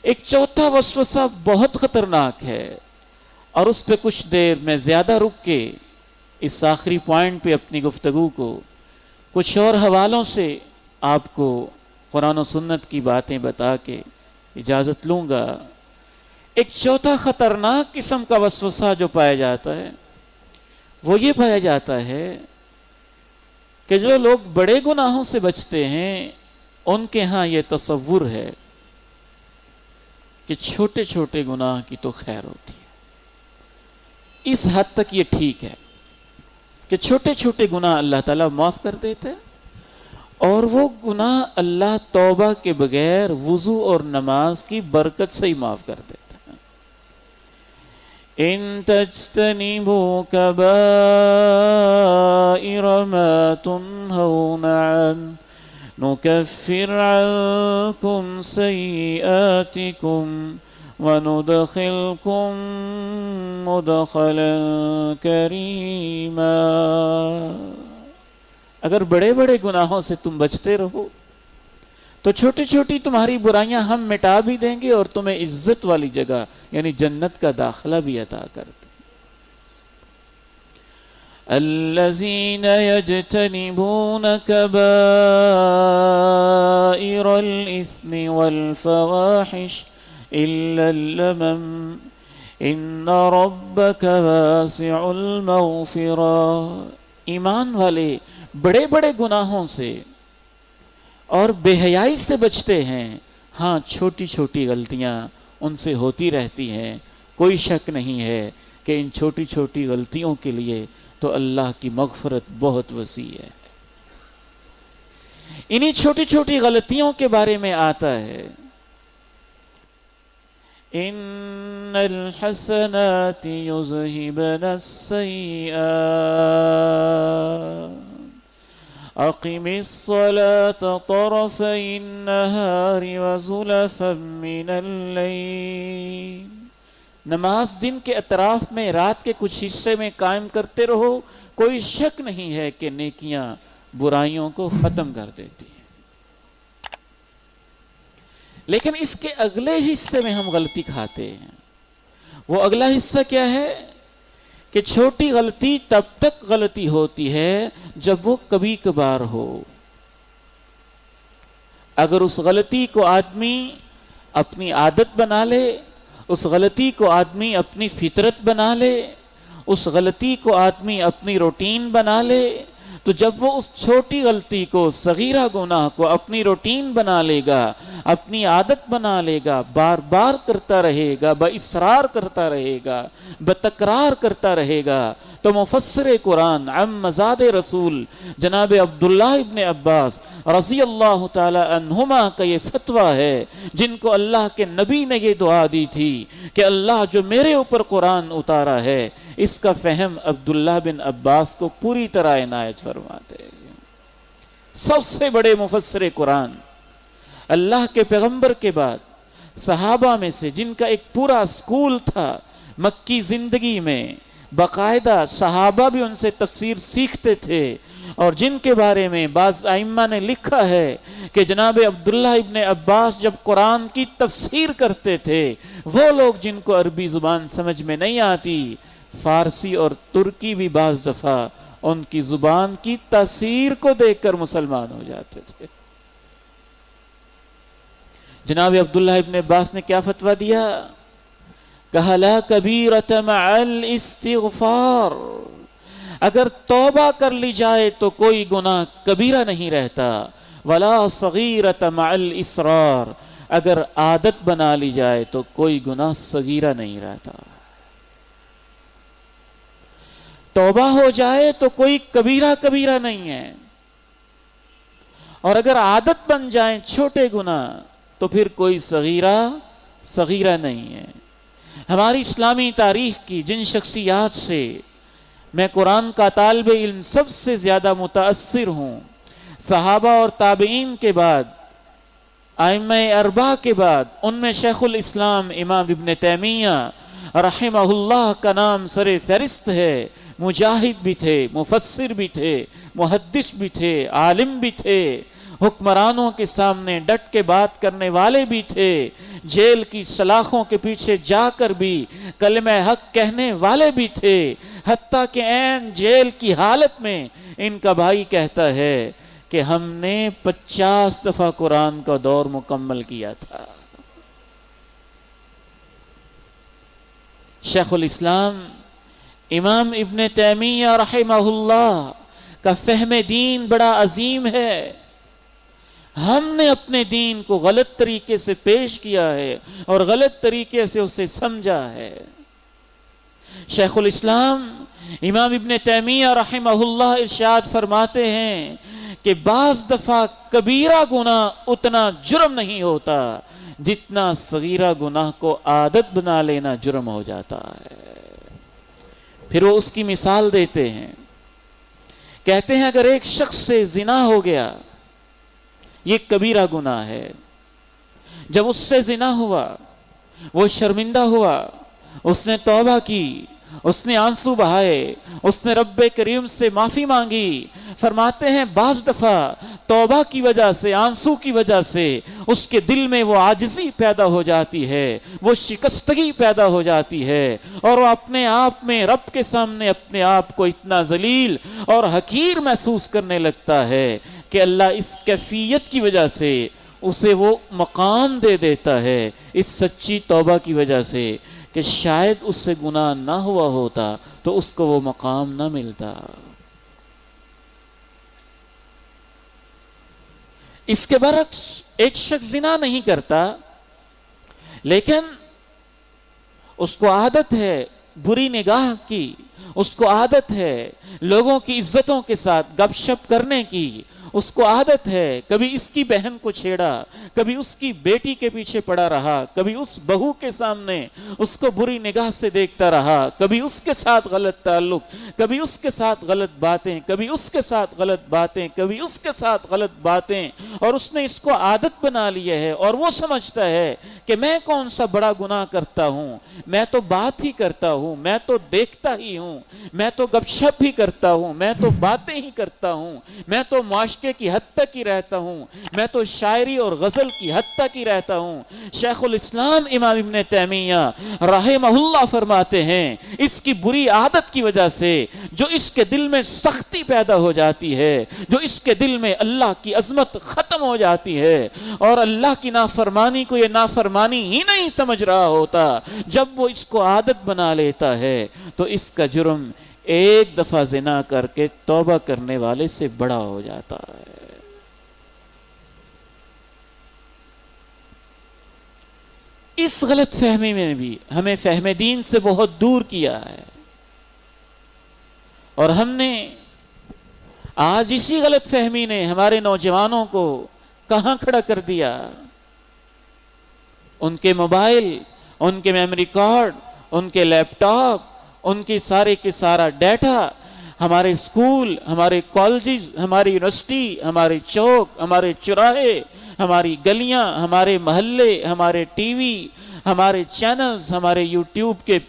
ایک چوتھا وسوسہ بہت خطرناک ہے، اور اس پہ کچھ دیر میں زیادہ رک کے اس آخری پوائنٹ پہ اپنی گفتگو کو کچھ اور حوالوں سے آپ کو قرآن و سنت کی باتیں بتا کے اجازت لوں گا۔ ایک چوتھا خطرناک قسم کا وسوسہ جو پایا جاتا ہے وہ یہ پایا جاتا ہے کہ جو لوگ بڑے گناہوں سے بچتے ہیں ان کے ہاں یہ تصور ہے کہ چھوٹے چھوٹے گناہ کی تو خیر ہوتی ہے۔ اس حد تک یہ ٹھیک ہے کہ چھوٹے چھوٹے گناہ اللہ تعالیٰ معاف کر دیتے ہیں، اور وہ گناہ اللہ توبہ کے بغیر وضو اور نماز کی برکت سے ہی معاف کر دیتے ہیں۔ ان تجتنبوا کبائر ما تنہون عنہ نکفر عنکم سیئاتکم وندخلکم مدخلا کریما۔ اگر بڑے بڑے گناہوں سے تم بچتے رہو تو چھوٹی چھوٹی تمہاری برائیاں ہم مٹا بھی دیں گے اور تمہیں عزت والی جگہ یعنی جنت کا داخلہ بھی عطا کر دیں۔ الذین یجتنبون کبائر الاثم والفواحش الا اللمم ان ربک واسع المغفرہ۔ ایمان والے بڑے بڑے گناہوں سے اور بے حیائی سے بچتے ہیں، ہاں چھوٹی چھوٹی غلطیاں ان سے ہوتی رہتی ہیں، کوئی شک نہیں ہے کہ ان چھوٹی چھوٹی غلطیوں کے لیے تو اللہ کی مغفرت بہت وسیع ہے۔ انہی چھوٹی چھوٹی غلطیوں کے بارے میں آتا ہے ان الحسنات یذہبن السیئات اقم الصلاة طرفی النہار وزلفا من اللیل۔ نماز دن کے اطراف میں رات کے کچھ حصے میں قائم کرتے رہو، کوئی شک نہیں ہے کہ نیکیاں برائیوں کو ختم کر دیتی ہیں۔ لیکن اس کے اگلے حصے میں ہم غلطی کھاتے ہیں۔ وہ اگلا حصہ کیا ہے کہ چھوٹی غلطی تب تک غلطی ہوتی ہے جب وہ کبھی کبھار ہو۔ اگر اس غلطی کو آدمی اپنی عادت بنا لے، اس غلطی کو آدمی اپنی فطرت بنا لے، اس غلطی کو آدمی اپنی روٹین بنا لے، تو جب وہ اس چھوٹی غلطی کو، صغیرہ گناہ کو اپنی روٹین بنا لے گا، اپنی عادت بنا لے گا، بار بار کرتا رہے گا، باصرار کرتا رہے گا، بتکرار کرتا رہے گا، تو مفسر قرآن عمزاد رسول جناب عبداللہ ابن عباس رضی اللہ تعالی عنہما کا یہ فتویٰ ہے، جن کو اللہ کے نبی نے یہ دعا دی تھی کہ اللہ جو میرے اوپر قرآن اتارا ہے اس کا فہم عبداللہ بن عباس کو پوری طرح عنایت فرما دے۔ سب سے بڑے مفسر قرآن اللہ کے پیغمبر کے بعد صحابہ میں سے، جن کا ایک پورا اسکول تھا مکی زندگی میں، باقاعدہ صحابہ بھی ان سے تفسیر سیکھتے تھے، اور جن کے بارے میں بعض ائمہ نے لکھا ہے کہ جناب عبداللہ ابن عباس جب قرآن کی تفسیر کرتے تھے، وہ لوگ جن کو عربی زبان سمجھ میں نہیں آتی، فارسی اور ترکی بھی بعض دفعہ ان کی زبان کی تاثیر کو دیکھ کر مسلمان ہو جاتے تھے۔ جناب عبداللہ ابن عباس نے کیا فتویٰ دیا؟ کہا لا کبیرۃ مع الاستغفار، اگر توبہ کر لی جائے تو کوئی گناہ کبیرہ نہیں رہتا، ولا صغیرۃ مع الاصرار، اگر عادت بنا لی جائے تو کوئی گناہ صغیرہ نہیں رہتا۔ توبہ ہو جائے تو کوئی کبیرہ نہیں ہے، اور اگر عادت بن جائیں چھوٹے گناہ تو پھر کوئی صغیرہ نہیں ہے۔ ہماری اسلامی تاریخ کی جن شخصیات سے میں قرآن کا طالب علم سب سے زیادہ متاثر ہوں، صحابہ اور تابعین کے بعد، ائمہ اربعہ کے بعد، ان میں شیخ الاسلام امام ابن تیمیہ رحمہ اللہ کا نام سر فہرست ہے۔ مجاہد بھی تھے، مفسر بھی تھے، محدث بھی تھے، عالم بھی تھے، حکمرانوں کے سامنے ڈٹ کے بات کرنے والے بھی تھے، جیل کی سلاخوں کے پیچھے جا کر بھی کلمہ حق کہنے والے بھی تھے، حتیٰ کہ عین جیل کی حالت میں ان کا بھائی کہتا ہے کہ ہم نے 50 دفعہ قرآن کا دور مکمل کیا تھا۔ شیخ الاسلام امام ابن تیمیہ رحمہ اللہ کا فہم دین بڑا عظیم ہے۔ ہم نے اپنے دین کو غلط طریقے سے پیش کیا ہے اور غلط طریقے سے اسے سمجھا ہے۔ شیخ الاسلام امام ابن تیمیہ رحمہ اللہ ارشاد فرماتے ہیں کہ بعض دفعہ کبیرہ گناہ اتنا جرم نہیں ہوتا جتنا صغیرہ گناہ کو عادت بنا لینا جرم ہو جاتا ہے۔ پھر وہ اس کی مثال دیتے ہیں، کہتے ہیں اگر ایک شخص سے زنا ہو گیا، یہ کبیرہ گناہ ہے، جب اس سے زنا ہوا، وہ شرمندہ ہوا، اس نے توبہ کی، اس نے آنسو بہائے، اس نے رب کریم سے معافی مانگی، فرماتے ہیں بعض دفعہ توبہ کی وجہ سے، آنسو کی وجہ سے اس کے دل میں وہ عاجزی پیدا ہو جاتی ہے، وہ شکستگی پیدا ہو جاتی ہے، اور وہ اپنے آپ میں رب کے سامنے اپنے آپ کو اتنا ذلیل اور حقیر محسوس کرنے لگتا ہے کہ اللہ اس کیفیت کی وجہ سے اسے وہ مقام دے دیتا ہے، اس سچی توبہ کی وجہ سے کہ شاید اس سے گناہ نہ ہوا ہوتا تو اس کو وہ مقام نہ ملتا۔ اس کے برعکس ایک شخص زنا نہیں کرتا، لیکن اس کو عادت ہے بری نگاہ کی، اس کو عادت ہے لوگوں کی عزتوں کے ساتھ گپ شپ کرنے کی، اس کو عادت ہے کبھی اس کی بہن کو چھیڑا، کبھی اس کی بیٹی کے پیچھے پڑا رہا، کبھی اس بہو کے سامنے اس کو بری نگاہ سے دیکھتا رہا، کبھی اس کے ساتھ غلط تعلق، کبھی اس کے ساتھ غلط باتیں، کبھی اس کے ساتھ غلط باتیں، کبھی اس کے ساتھ غلط باتیں، اور اس نے اس کو عادت بنا لیا ہے، اور وہ سمجھتا ہے کہ میں کون سا بڑا گناہ کرتا ہوں، میں تو بات ہی کرتا ہوں، میں تو دیکھتا ہی ہوں، میں تو گپ شپ ہی کرتا ہوں، میں تو باتیں ہی کرتا ہوں، میں تو معاشقے کی حد تک ہی رہتا ہوں، میں تو شاعری اور غزل کی حد تک ہی رہتا ہوں۔ شیخ الاسلام امام ابن تیمیہ رحمہ اللہ فرماتے ہیں اس کی بری عادت کی وجہ سے جو اس کے دل میں سختی پیدا ہو جاتی ہے، جو اس کے دل میں اللہ کی عظمت ختم ہو جاتی ہے اور اللہ کی نافرمانی کو یہ نافرمانی ہی نہیں سمجھ رہا ہوتا، جب وہ اس کو عادت بنا لیتا ہے تو اس کا جرم ایک دفعہ زنا کر کے توبہ کرنے والے سے بڑا ہو جاتا ہے۔ اس غلط فہمی میں بھی ہمیں فہم دین سے بہت دور کیا ہے، اور ہم نے آج اسی غلط فہمی نے ہمارے نوجوانوں کو کہاں کھڑا کر دیا؟ ان کے موبائل، ان کے میموری کارڈ، ان کے لیپ ٹاپ، ان کی سارے کے سارا ڈیٹا، ہمارے اسکول، ہمارے کالجز، ہماری یونیورسٹی، ہمارے چوک، ہمارے چوراہے، ہماری گلیاں، ہمارے محلے، ہمارے ٹی وی، ہمارے چینلز، ہمارے یوٹیوب کے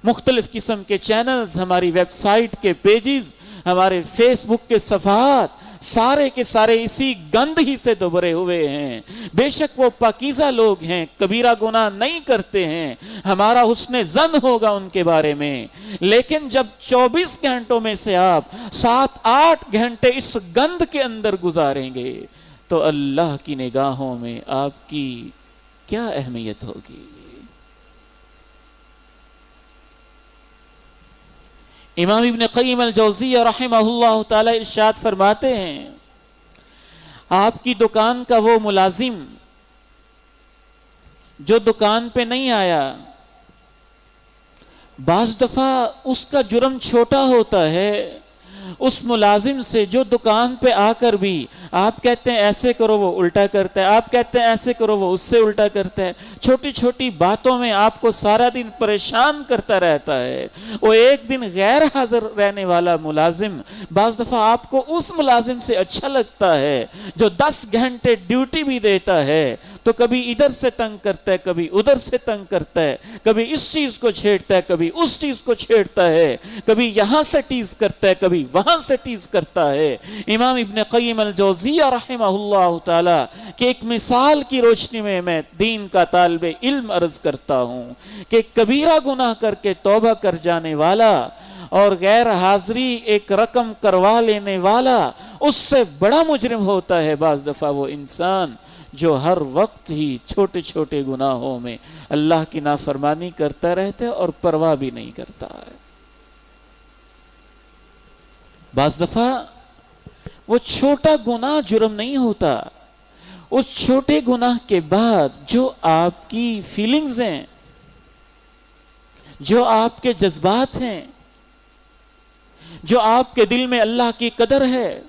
مختلف قسم کے چینلز، ہماری ویب سائٹ کے پیجز، ہمارے فیس بک کے صفحات، سارے کے سارے اسی گند ہی سے دبرے ہوئے ہیں۔ بے شک وہ پاکیزہ لوگ ہیں، کبیرہ گناہ نہیں کرتے ہیں، ہمارا حسن ظن ہوگا ان کے بارے میں، لیکن جب 24 گھنٹوں میں سے آپ 7-8 گھنٹے اس گند کے اندر گزاریں گے تو اللہ کی نگاہوں میں آپ کی کیا اہمیت ہوگی؟ امام ابن قیم الجوزیہ رحمہ اللہ تعالی ارشاد فرماتے ہیں آپ کی دکان کا وہ ملازم جو دکان پہ نہیں آیا، بعض دفعہ اس کا جرم چھوٹا ہوتا ہے اس ملازم سے جو دکان پہ آ کر بھی آپ کہتے ہیں ایسے کرو وہ الٹا کرتا ہے، آپ کہتے ہیں ایسے کرو وہ اس سے الٹا کرتا ہے، چھوٹی چھوٹی باتوں میں آپ کو سارا دن پریشان کرتا رہتا ہے۔ وہ ایک دن غیر حاضر رہنے والا ملازم بعض دفعہ آپ کو اس ملازم سے اچھا لگتا ہے جو 10 گھنٹے ڈیوٹی بھی دیتا ہے تو کبھی ادھر سے تنگ کرتا ہے، کبھی ادھر سے تنگ کرتا ہے، کبھی اس چیز کو چھیڑتا ہے، کبھی اس چیز کو چھیڑتا ہے، کبھی یہاں سے ٹیز کرتا ہے، کبھی وہاں سے ٹیز کرتا ہے۔ امام ابن قیم الجوزیہ رحمہ اللہ تعالی کہ ایک مثال کی روشنی میں دین کا طالب علم عرض کرتا ہوں کہ کبیرہ گناہ کر کے توبہ کر جانے والا اور غیر حاضری ایک رقم کروا لینے والا اس سے بڑا مجرم ہوتا ہے بعض دفعہ وہ انسان جو ہر وقت ہی چھوٹے چھوٹے گناہوں میں اللہ کی نافرمانی کرتا رہتا ہے اور پرواہ بھی نہیں کرتا ہے۔ بعض دفعہ وہ چھوٹا گناہ جرم نہیں ہوتا، اس چھوٹے گناہ کے بعد جو آپ کی فیلنگز ہیں، جو آپ کے جذبات ہیں، جو آپ کے دل میں اللہ کی قدر ہے،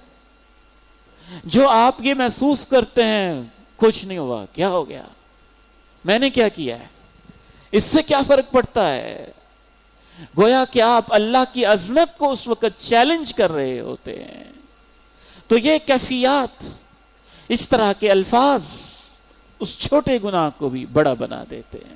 جو آپ یہ محسوس کرتے ہیں کچھ نہیں ہوا، کیا ہو گیا، میں نے کیا کیا ہے، اس سے کیا فرق پڑتا ہے، گویا کہ آپ اللہ کی عظمت کو اس وقت چیلنج کر رہے ہوتے ہیں۔ تو یہ کیفیات، اس طرح کے الفاظ اس چھوٹے گناہ کو بھی بڑا بنا دیتے ہیں۔